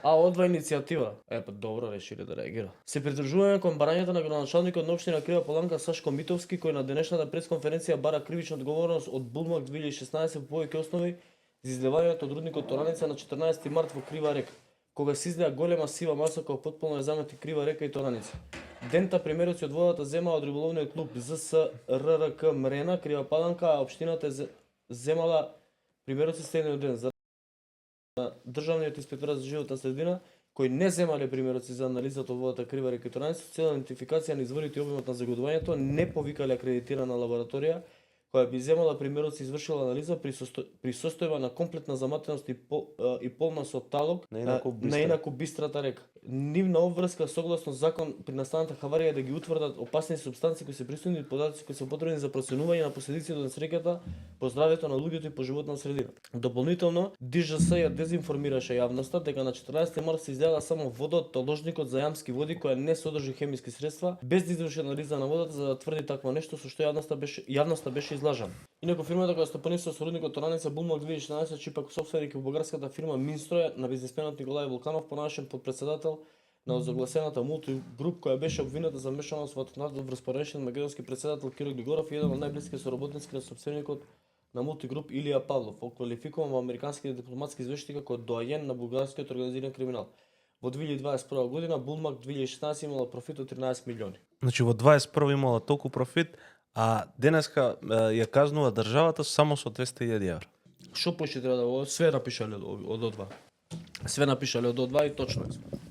А одва иницијатива. Добро решиле да реагира. Се придржуваме кон барањето на градоначалникот на општина Крива Паланка Сашко Митовски, кој на денешната пресконференција бара кривична одговорност од Булмак 2016 по повеќе основи за изливањето од рудникот Тораница на 14 март во Крива река, кога се излеа голема сива маса која потполно ја замети Крива река и Тораница. Дента примероци од водата земаа од риболовниот клуб ЗСРРК Мрена Крива Паланка, а општината земала примероци следниот ден за Државниот инспекторат за животна средина, кои не земале примероци за анализата од водата Крива река и Тораница, со цел идентификација на изворите и обимот на загадувањето, не повикале акредитирана лабораторија која би земала примероци и извршила анализа при состојба на комплетна заматеност и полна со талог на инаку бистрата река. Нивна обврска согласно закон при настаната хаварија да ги утврдат опасни супстанции кои се присутни и податоци кои се потребни за проценување на последиците од несреќата по здравјето на луѓето и по животна средина. Дополнително, ДЖС ја дезинформираше јавноста дека на 14 март се изделала само вода од таложникот за јамски води која не содржи хемиски средства, без да изврши анализа на водата за да тврди такво нешто со што јавноста беше излажана. Инаку фирмата која стопанисува со рудникот Тораница Булмак 2016, чиј пак собственик е бугарската фирма Минстрој на бизнисменот Николај Вулканов, понашен подпредседател на озагласената мултигруп која беше обвината за мешаност во атентатот врз поранешен македонски председател Киро Григоров и еден од најблиски соработници на собственикот на мултигруп Илија Павлов, оквалификуван во американските дипломатски извештаи како доајен на бугарскиот организиран криминал. Во 2021 година Булмак 2016 имала профит од 13 милиони. Значи во 21 имала толку профит, а денеска ја казнува државата само со 200.000 евра. Што поише треба да све напишале од одва. Све напишале од одва и точно е.